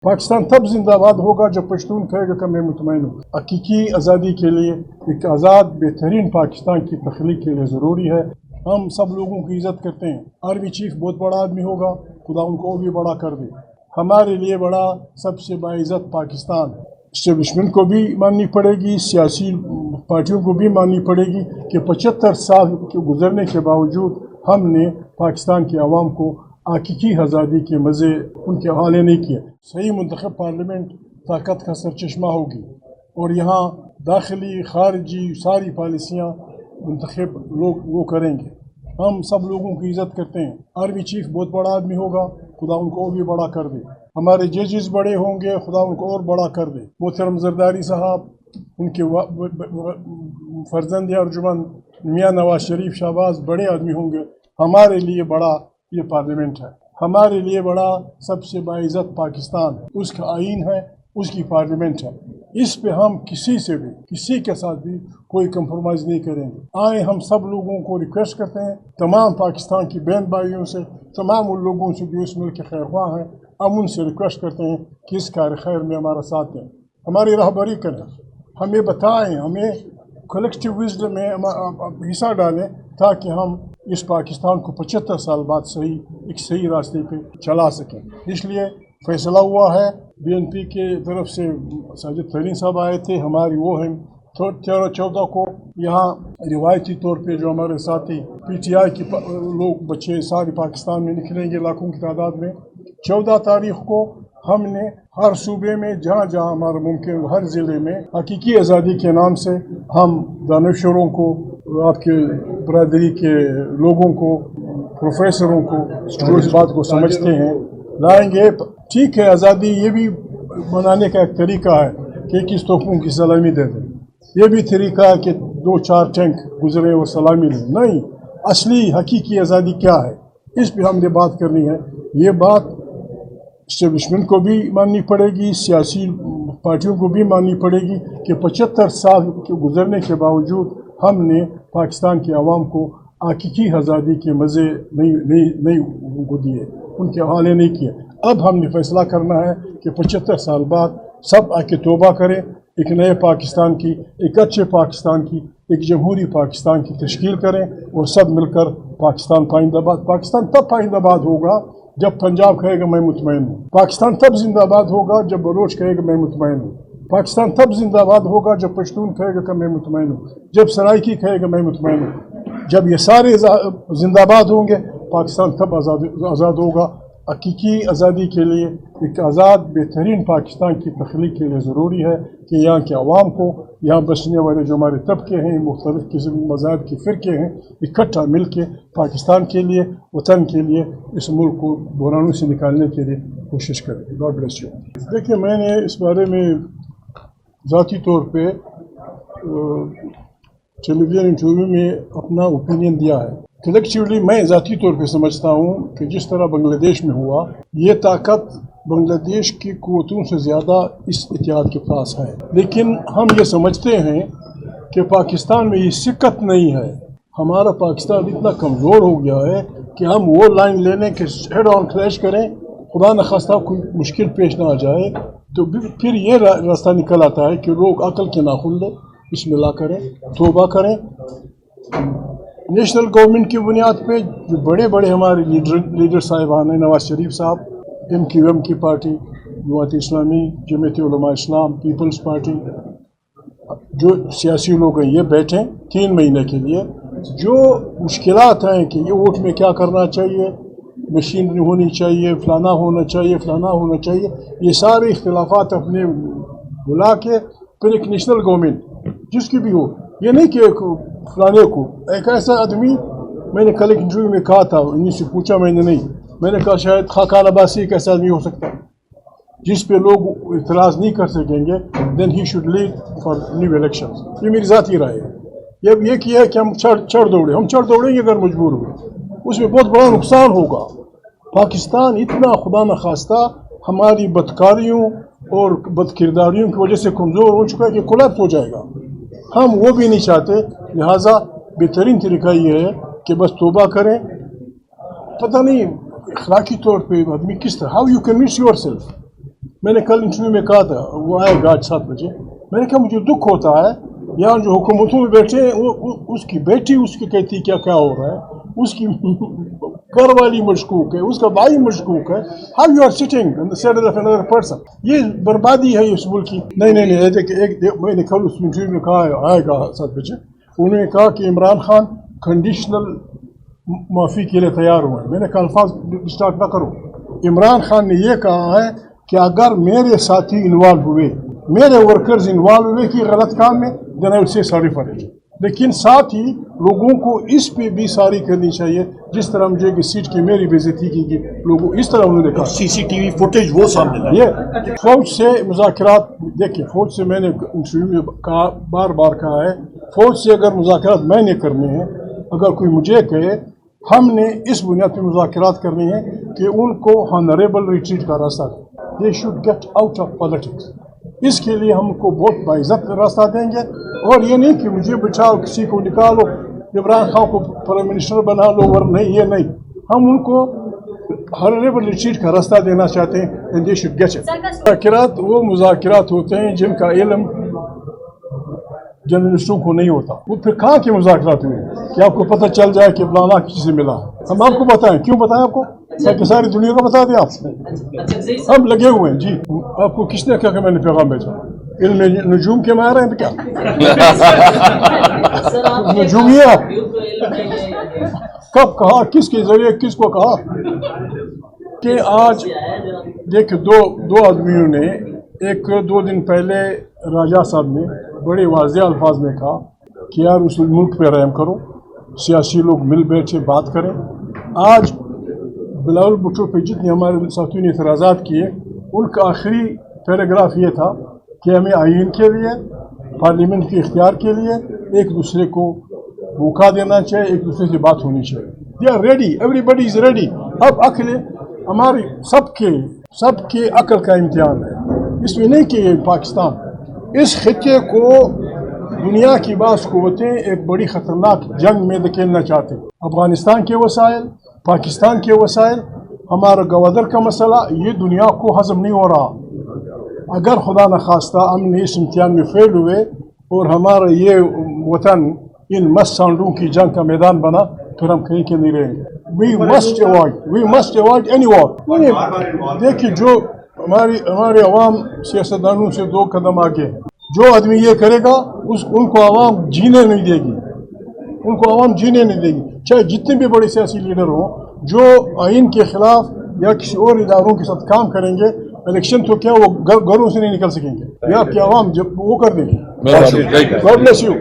पाकिस्तान तब जिंदाबाद होगा जब पश्तून कहेगा कि मैं मुतमईन हूँ। हकीकी आज़ादी के लिए एक आज़ाद बेहतरीन पाकिस्तान की तख्लीक के लिए ज़रूरी है। हम सब लोगों की इज़्ज़त करते हैं। आर्मी चीफ बहुत बड़ा आदमी होगा, खुदा उनको भी बड़ा कर दे। हमारे लिए बड़ा सबसे बाइज़्ज़त पाकिस्तान है। इस्टेब्लिशमेंट को भी माननी पड़ेगी, सियासी पार्टियों को भी माननी पड़ेगी कि 75 साल के गुजरने के बावजूद हमने पाकिस्तान की आवाम को हकीकी आज़ादी के मज़े उनके हवाले नहीं किए। सही मुंतखब पार्लियामेंट ताकत का सरचश्मा होगी और यहाँ दाखिली खारजी सारी पॉलिसियाँ मुंतखब लोग वो करेंगे। हम सब लोगों की इज़्ज़त करते हैं। आर्मी चीफ बहुत बड़ा आदमी होगा, खुदा उनको भी बड़ा कर दे। हमारे जजेस बड़े होंगे, खुदा उनको और बड़ा कर दे। मोहतरम जरदारी साहब, उनके फर्जंद अर्जुमन मियाँ नवाज शरीफ शहबाज बड़े आदमी होंगे। हमारे लिए बड़ा ये पार्लियामेंट है, हमारे लिए बड़ा सबसे बाइज़्ज़त पाकिस्तान है। उसका आइन है, उसकी पार्लियामेंट है। इस पे हम किसी से भी किसी के साथ भी कोई कंप्रोमाइज़ नहीं करेंगे। आए हम सब लोगों को रिक्वेस्ट करते हैं, तमाम पाकिस्तान की बहन भाइयों से, तमाम उन लोगों से जो इस मुल्क के खैरख्वाह हैं, हम उनसे रिक्वेस्ट करते हैं कि इस कार खैर में हमारा साथ दें, हमारी राहबरी करें, हमें बताएं, हमें कलेक्टिव विज़डम में हिस्सा डालें ताकि हम इस पाकिस्तान को 75 साल बाद एक सही रास्ते पे चला सकें। इसलिए फैसला हुआ है, BNP के तरफ से साजिद तरीन साहब आए थे, हमारी वो है 13-14 को यहाँ रिवायती तौर पे जो हमारे साथी PTI के लोग बच्चे सारे पाकिस्तान में निकलेंगे लाखों की तादाद में। 14 तारीख को हमने हर सूबे में जहाँ जहाँ हमारा मुमकिन हर ज़िले में हकीकी आज़ादी के नाम से हम दानिशवरों को, आपके बरादरी के लोगों को, प्रोफेसरों को जो इस बात को समझते हैं लाएंगे। ठीक है, आज़ादी ये भी बनाने का एक तरीका है कि किस तोपों की सलामी दे दें, ये भी तरीका है कि 2-4 टैंक गुजरे और सलामी लें। नहीं, असली हकीकी आज़ादी क्या है, इस पर हमने बात करनी है। ये बात इस्टेब्लिशमेंट को भी माननी पड़ेगी, सियासी पार्टियों को भी माननी पड़ेगी कि 75 साल के गुजरने के बावजूद हमने पाकिस्तान की आवाम को हकीकी आज़ादी के मज़े नहीं उनको दिए, उनके हवाले नहीं किए। अब हमने फैसला करना है कि 75 साल बाद सब आके तौबा करें, एक नए पाकिस्तान की, एक अच्छे पाकिस्तान की, एक जमहूरी पाकिस्तान की तश्कील करें और सब मिलकर पाकिस्तान पाइंदाबाद। पाकिस्तान तब पाइंदाबाद होगा जब पंजाब कहेगा मैं मुतमईन हूँ। पाकिस्तान तब जिंदाबाद होगा जब बलोच कहेगा मैं मुतमईन हूँ। पाकिस्तान तब जिंदाबाद होगा जब पश्तून कहेगा कि मैं मुतमईन हूँ, जब सराइकी कहेगा मैं मुतमईन हूँ। जब ये सारे जिंदाबाद होंगे, पाकिस्तान तब आज़ाद होगा। हकीकी आज़ादी के लिए एक आज़ाद बेहतरीन पाकिस्तान की तख्लीक के लिए ज़रूरी है कि यहाँ के अवाम को, यहाँ बसने वाले जो हमारे तबके हैं, मुख्तलिफ़ किस्म मज़ाहब के फ़िरके हैं, इकट्ठा मिल के पाकिस्तान के लिए, वतन के लिए, इस मुल्क को बुरानों से निकालने के लिए कोशिश करें। God bless you. देखिए, मैंने इस बारे में ज़ाती तौर पे टेलीविज़न इंटरव्यू में अपना ओपिनियन दिया है। कलेक्टिवली मैं ज़ाती तौर पे समझता हूँ कि जिस तरह बांग्लादेश में हुआ, ये ताकत बांग्लादेश की क़ुव्वतों से ज़्यादा इस इत्तेहाद के पास है। लेकिन हम ये समझते हैं कि पाकिस्तान में ये सिक्कत नहीं है। हमारा पाकिस्तान इतना कमज़ोर हो गया है कि हम वो लाइन लेने के हेड ऑन क्लैश करें, खुदा न खास्ता कोई मुश्किल पेश ना आ जाए, तो फिर ये रास्ता निकल आता है कि लोग अकल के नाखुन लें, बिस्मिल्लाह करें, तौबा करें। नेशनल गवर्नमेंट की बुनियाद पे जो बड़े बड़े हमारे लीडर साहिबान हैं, नवाज शरीफ साहब, MQM की पार्टी, जमात इस्लामी, जमीयत उलमा इस्लाम, पीपल्स पार्टी, जो सियासी लोग हैं, ये बैठें 3 महीने के लिए। जो मुश्किलात हैं कि ये वोट में क्या करना चाहिए, मशीन होनी चाहिए, फलाना होना चाहिए, फलाना होना चाहिए, ये सारे इख्तिलाफात अपने बुला के फिर एक नेशनल गवर्नमेंट जिसकी भी हो, ये नहीं कि फलाने को एक ऐसा आदमी, मैंने कल एक इंटरव्यू में कहा था, इन्हीं से पूछा मैंने कहा शायद खाकान अब्बासी एक ऐसा आदमी हो सकता है जिस पे लोग इतराज़ नहीं कर सकेंगे, then he should lead for new elections. ये मेरी ज़ाती राय है। ये किया है कि हम चढ़ दौड़ेंगे अगर मजबूर हुए, उसमें बहुत बड़ा नुकसान होगा। पाकिस्तान इतना खुदा न खास्ता हमारी बदकारियों और बदकिरदारियों की वजह से कमज़ोर हो चुका है कि कोलैप्स हो जाएगा। हम वो भी नहीं चाहते, लिहाजा बेहतरीन तरीका ये है कि बस तौबा करें। पता नहीं अखलाकी तौर पे आदमी किस तरह, how you convince your self میں نے کل انٹرویو میں کہا تھا، وہ آئے گا آج 7 بجے، میں نے کہا مجھے دکھ ہوتا ہے یہاں جو حکومتوں میں بیٹھے ہیں اس کی بیٹی اس کی کہتی کیا کیا ہو رہا ہے، اس کی گھر والی مشکوک ہے، اس کا بھائی مشکوک ہے. How you are sitting on the side of another person. یہ بربادی ہے اس ملک کی. نہیں ایک میں نے کل اس انٹرویو میں کہا آئے گا 7 بجے، انہوں نے کہا کہ عمران خان کنڈیشنل معافی کے لیے تیار ہوئے. میں نے کہا الفاظ اسٹارٹ نہ کرو. عمران خان نے یہ کہا ہے کہ اگر میرے ساتھی انوالو ہوئے، میرے ورکرز انوالو ہوئے کہ غلط کام میں، then I will say sorry for it. لیکن ساتھ ہی لوگوں کو اس پہ بھی ساری کرنی چاہیے جس طرح مجھے کہ سیٹ کی میری بےزتی کی گئی، لوگوں اس طرح انہوں نے کہا. سی سی ٹی وی فوٹیج وہ سامنے لائی. یہ فوج سے مذاکرات، دیکھیں فوج سے میں نے انٹرویو میں کہا، بار بار کہا ہے، فوج سے اگر مذاکرات میں نے کرنے ہیں، اگر کوئی مجھے کہے ہم نے اس بنیاد پہ مذاکرات کرنے ہیں کہ ان کو ہانریبل ریٹریٹ کا راستہ دیں. They should get out of politics. اس کے لیے ہم کو بہت باعزت راستہ دیں گے، اور یہ نہیں کہ مجھے بچاؤ، کسی کو نکالو، عمران خان کو پرائم منسٹر بنا لو، اور نہیں یہ نہیں. ہم ان کو ہانریبل ریٹریٹ کا راستہ دینا چاہتے ہیں. And they should get it. مذاکرات وہ مذاکرات ہوتے ہیں جن کا علم جرنلسٹوں کو نہیں ہوتا. وہ پھر کہاں کے مذاکرات ہوئے کہ آپ کو پتہ چل جائے کہ فلانا کسی سے ملا. ہم آپ کو بتائیں، کیوں بتائیں آپ کو؟ کہ ساری دنیا کو بتا دیں آپ. ہم لگے ہوئے ہیں جی. آپ کو کس نے کہا کہ میں نے پیغام بھیجا؟ علم نجوم کے ماہر ہیں کیا؟ نجوم یہ آپ کب کہا، کس کے ذریعے کس کو کہا؟ کہ آج دیکھ دو آدمیوں نے، ایک 2 دن پہلے راجہ صاحب نے بڑے واضح الفاظ میں کہا کہ یار اس ملک پہ رحم کرو، سیاسی لوگ مل بیٹھے بات کریں. آج بلاول بھٹو پہ جتنے ہمارے ساتھیوں نے اعتراضات کیے، ان کا آخری پیراگراف یہ تھا کہ ہمیں آئین کے لیے، پارلیمنٹ کے اختیار کے لیے ایک دوسرے کو موقع دینا چاہیے، ایک دوسرے سے بات ہونی چاہیے. They are ready, everybody is ready. اب عقل ہماری سب کے عقل کا امتحان ہے. اس میں نہیں کہ پاکستان، اس خطے کو دنیا کی بعض قوتیں ایک بڑی خطرناک جنگ میں دھکیلنا چاہتے ہیں. افغانستان کے وسائل، پاکستان کے وسائل، ہمارا گوادر کا مسئلہ، یہ دنیا کو ہضم نہیں ہو رہا. اگر خدا نخواستہ ہم نے اس امتحان میں فیل ہوئے اور ہمارا یہ وطن ان مست سانڈوں کی جنگ کا میدان بنا، پھر ہم کہیں کے نہیں رہیں گے. وی مسٹ اوائڈ اینی وار. دیکھیے جو ہمارے عوام سیاستدانوں سے 2 قدم آگے ہیں. جو آدمی یہ کرے گا ان کو عوام جینے نہیں دے گی، ان کو عوام جینے نہیں دے گی، چاہے جتنے بھی بڑے سیاسی لیڈر ہوں. جو آئین کے خلاف یا کسی اور اداروں کے ساتھ کام کریں گے، الیکشن تو کیا وہ گھروں سے نہیں نکل سکیں گے، یا آپ کی عوام جب وہ کر دیں گے. God bless you.